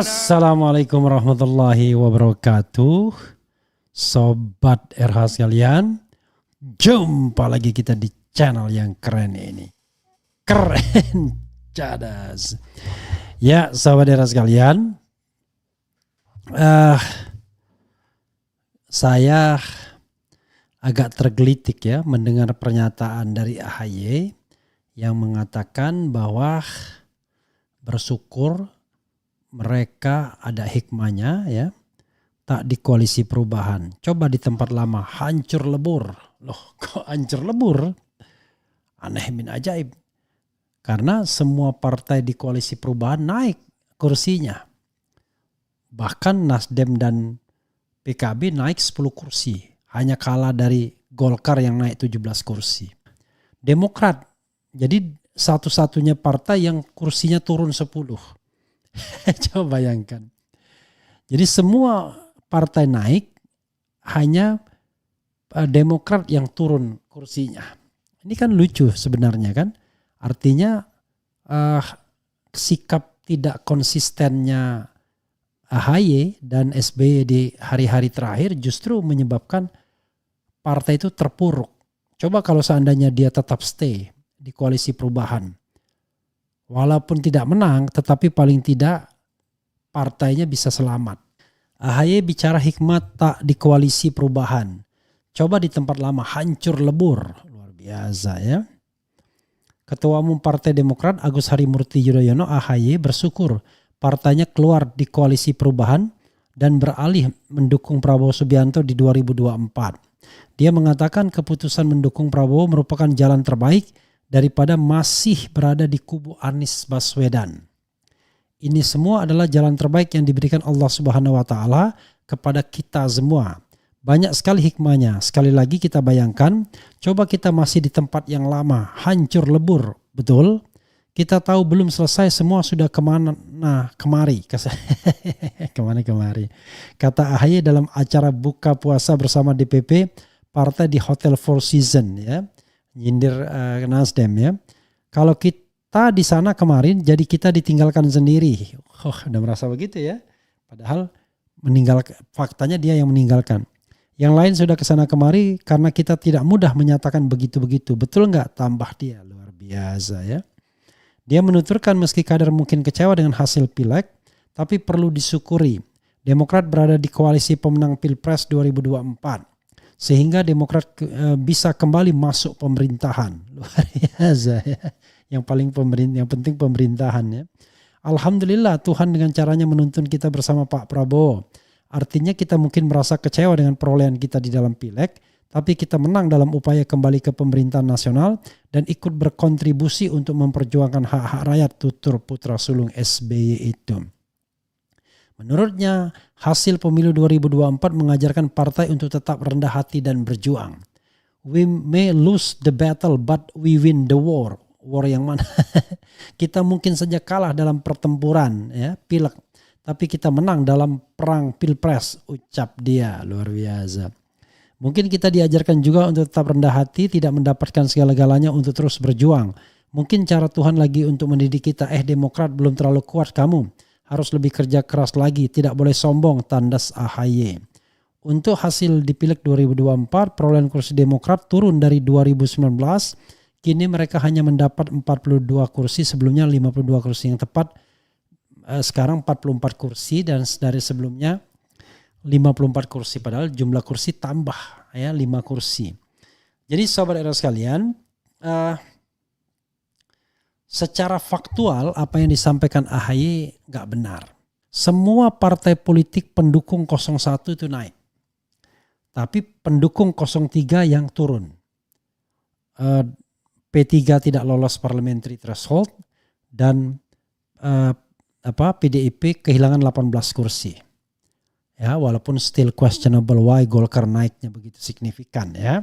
Assalamualaikum warahmatullahi wabarakatuh. Sobat RH sekalian, jumpa lagi kita di channel yang keren ini. Keren cadas. Ya, sobat RH sekalian, saya agak tergelitik ya mendengar pernyataan dari AHY yang mengatakan bahwa bersyukur mereka ada hikmahnya ya, tak di koalisi perubahan. Coba di tempat lama hancur lebur. Loh, kok hancur lebur? Aneh min ajaib. Karena semua partai di koalisi perubahan naik kursinya. Bahkan Nasdem dan PKB naik 10 kursi. Hanya kalah dari Golkar yang naik 17 kursi. Demokrat jadi satu-satunya partai yang kursinya turun 10. Coba bayangkan. Jadi semua partai naik, hanya Demokrat yang turun kursinya. Ini kan lucu sebenarnya kan. Artinya sikap tidak konsistennya AHY dan SBY di hari-hari terakhir justru menyebabkan partai itu terpuruk. Coba kalau seandainya dia tetap stay di koalisi perubahan. Walaupun tidak menang, tetapi paling tidak partainya bisa selamat. AHY bicara hikmat tak di koalisi perubahan. Coba di tempat lama hancur lebur. Luar biasa ya. Ketua Umum Partai Demokrat Agus Harimurti Yudhoyono AHY bersyukur partainya keluar di koalisi perubahan dan beralih mendukung Prabowo Subianto di 2024. Dia mengatakan keputusan mendukung Prabowo merupakan jalan terbaik daripada masih berada di kubu Anies Baswedan. Ini semua adalah jalan terbaik yang diberikan Allah Subhanahu wa taala kepada kita semua. Banyak sekali hikmahnya. Sekali lagi kita bayangkan, coba kita masih di tempat yang lama, hancur lebur, betul? Kita tahu belum selesai, semua sudah kemari. Kemana-kemari. Kata AHY dalam acara buka puasa bersama DPP partai di Hotel Four Seasons ya. Nyindir Nasdem ya. Kalau kita di sana kemarin jadi kita ditinggalkan sendiri. Udah merasa begitu ya. Padahal faktanya dia yang meninggalkan. Yang lain sudah kesana kemari karena kita tidak mudah menyatakan begitu-begitu. Betul nggak? Tambah dia luar biasa ya. Dia menuturkan meski kader mungkin kecewa dengan hasil pileg, tapi perlu disyukuri. Demokrat berada di koalisi pemenang Pilpres 2024. Sehingga Demokrat bisa kembali masuk pemerintahan. Luar biasa ya. Yang penting pemerintahan ya. Alhamdulillah Tuhan dengan caranya menuntun kita bersama Pak Prabowo. Artinya kita mungkin merasa kecewa dengan perolehan kita di dalam pileg, tapi kita menang dalam upaya kembali ke pemerintahan nasional dan ikut berkontribusi untuk memperjuangkan hak-hak rakyat, tutur putra sulung SBY itu. Menurutnya, hasil pemilu 2024 mengajarkan partai untuk tetap rendah hati dan berjuang. We may lose the battle but we win the war. War yang mana? Kita mungkin saja kalah dalam pertempuran ya, pileg. Tapi kita menang dalam perang pilpres, ucap dia. Luar biasa. Mungkin kita diajarkan juga untuk tetap rendah hati, tidak mendapatkan segala-galanya untuk terus berjuang. Mungkin cara Tuhan lagi untuk mendidik kita, Demokrat belum terlalu kuat kamu. Harus lebih kerja keras lagi, tidak boleh sombong, tandas AHY. Untuk hasil di Pileg 2024, perolehan kursi Demokrat turun dari 2019. Kini mereka hanya mendapat 42 kursi, sebelumnya 52 kursi yang tepat. Sekarang 44 kursi dan dari sebelumnya 54 kursi. Padahal jumlah kursi tambah ya 5 kursi. Jadi sobat era sekalian, secara faktual apa yang disampaikan AHY gak benar. Semua partai politik pendukung 01 itu naik. Tapi pendukung 03 yang turun. P3 tidak lolos parliamentary threshold dan PDIP kehilangan 18 kursi. Ya, walaupun still questionable why Golkar naiknya begitu signifikan ya.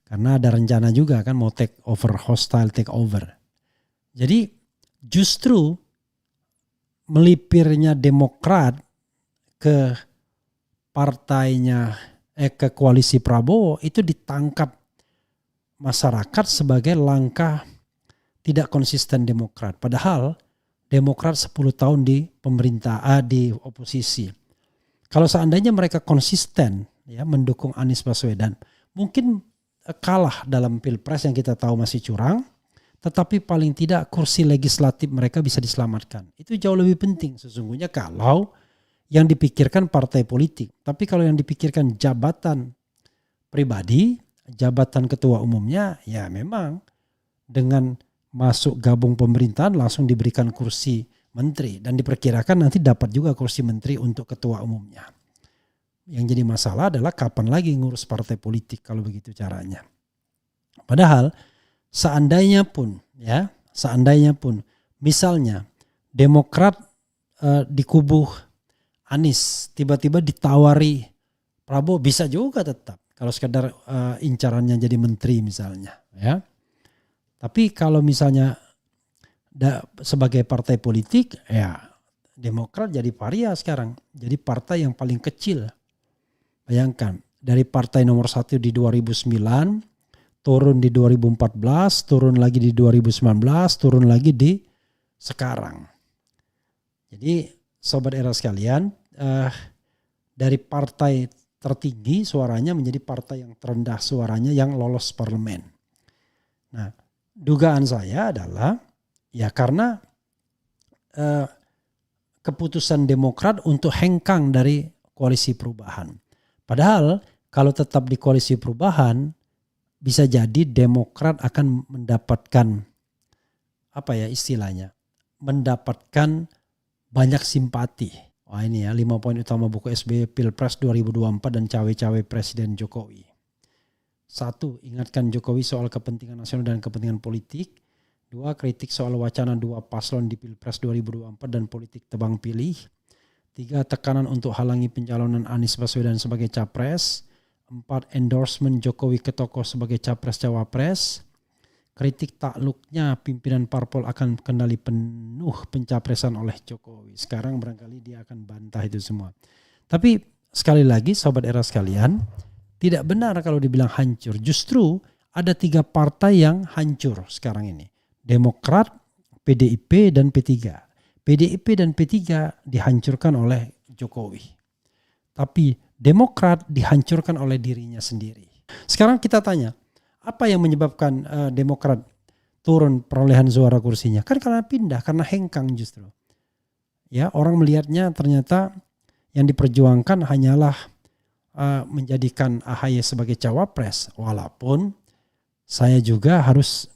Karena ada rencana juga kan mau take over, hostile take over. Jadi justru melipirnya Demokrat ke partainya ke koalisi Prabowo itu ditangkap masyarakat sebagai langkah tidak konsisten Demokrat. Padahal Demokrat 10 tahun di di oposisi. Kalau seandainya mereka konsisten ya mendukung Anies Baswedan, mungkin kalah dalam Pilpres yang kita tahu masih curang, tetapi paling tidak kursi legislatif mereka bisa diselamatkan. Itu jauh lebih penting sesungguhnya kalau yang dipikirkan partai politik. Tapi kalau yang dipikirkan jabatan pribadi, jabatan ketua umumnya, ya memang dengan masuk gabung pemerintahan langsung diberikan kursi menteri. Dan diperkirakan nanti dapat juga kursi menteri untuk ketua umumnya. Yang jadi masalah adalah kapan lagi ngurus partai politik kalau begitu caranya. Padahal seandainya pun misalnya Demokrat di kubu Anies tiba-tiba ditawari Prabowo, bisa juga tetap kalau sekedar incarannya jadi menteri misalnya ya. Tapi kalau misalnya sebagai partai politik ya Demokrat jadi paria sekarang, jadi partai yang paling kecil. Bayangkan dari partai nomor 1 di 2009 turun di 2014, turun lagi di 2019, turun lagi di sekarang. Jadi sobat era sekalian, dari partai tertinggi suaranya menjadi partai yang terendah suaranya yang lolos parlemen. Nah, dugaan saya adalah ya karena keputusan Demokrat untuk hengkang dari koalisi perubahan. Padahal kalau tetap di koalisi perubahan bisa jadi Demokrat akan mendapatkan mendapatkan banyak simpati. Wah ini ya 5 poin utama buku SBY Pilpres 2024 dan cawe-cawe Presiden Jokowi. 1. Ingatkan Jokowi soal kepentingan nasional dan kepentingan politik. 2. Kritik soal wacana 2 paslon di Pilpres 2024 dan politik tebang pilih. 3. Tekanan untuk halangi pencalonan Anies Baswedan sebagai capres. 4. Endorsement Jokowi ke tokoh sebagai capres-cawapres. Kritik takluknya pimpinan parpol akan kendali penuh pencapresan oleh Jokowi. Sekarang barangkali dia akan bantah itu semua. Tapi sekali lagi sobat era sekalian, tidak benar kalau dibilang hancur. Justru ada 3 partai yang hancur sekarang ini. Demokrat, PDIP, dan P3. PDIP dan P3 dihancurkan oleh Jokowi. Tapi Demokrat dihancurkan oleh dirinya sendiri. Sekarang kita tanya, apa yang menyebabkan Demokrat turun perolehan suara kursinya? Kan karena pindah, karena hengkang justru. Ya, orang melihatnya ternyata yang diperjuangkan hanyalah menjadikan AHY sebagai cawapres, walaupun saya juga harus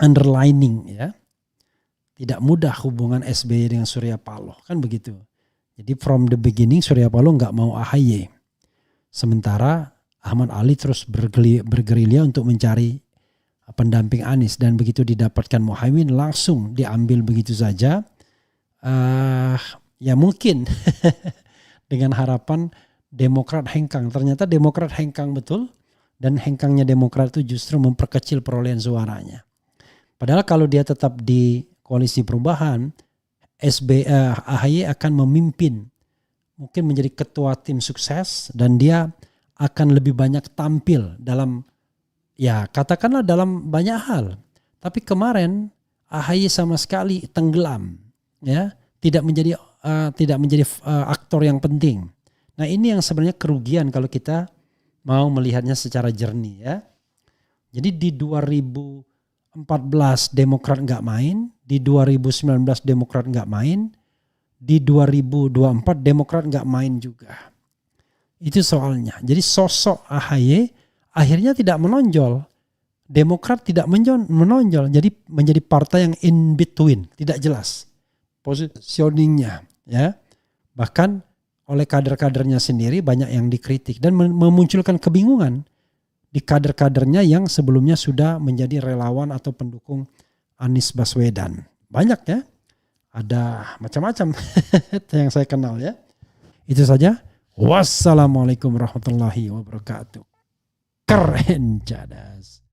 underlining ya, tidak mudah hubungan SBY dengan Surya Paloh, kan begitu. Jadi from the beginning Surya Paloh nggak mau AHY, sementara Ahmad Ali terus bergerilya untuk mencari pendamping Anies, dan begitu didapatkan Muhaimin langsung diambil begitu saja. Ya mungkin dengan harapan Demokrat hengkang. Ternyata Demokrat hengkang betul, dan hengkangnya Demokrat itu justru memperkecil perolehan suaranya. Padahal kalau dia tetap di koalisi perubahan, AHY akan memimpin, mungkin menjadi ketua tim sukses, dan dia akan lebih banyak tampil dalam, ya katakanlah dalam banyak hal. Tapi kemarin AHY sama sekali tenggelam, ya, tidak menjadi aktor yang penting. Nah ini yang sebenarnya kerugian kalau kita mau melihatnya secara jernih ya. Jadi di 2014 Demokrat nggak main, di 2019 Demokrat nggak main, di 2024 Demokrat nggak main juga. Itu soalnya. Jadi sosok AHY akhirnya tidak menonjol. Demokrat tidak menonjol. Jadi menjadi partai yang in between, tidak jelas positioningnya ya. Bahkan oleh kader-kadernya sendiri banyak yang dikritik dan memunculkan kebingungan di kader-kadernya yang sebelumnya sudah menjadi relawan atau pendukung Anies Baswedan. Banyak ya, ada macam-macam yang saya kenal ya. Itu saja. Wassalamualaikum warahmatullahi wabarakatuh. Keren cadas.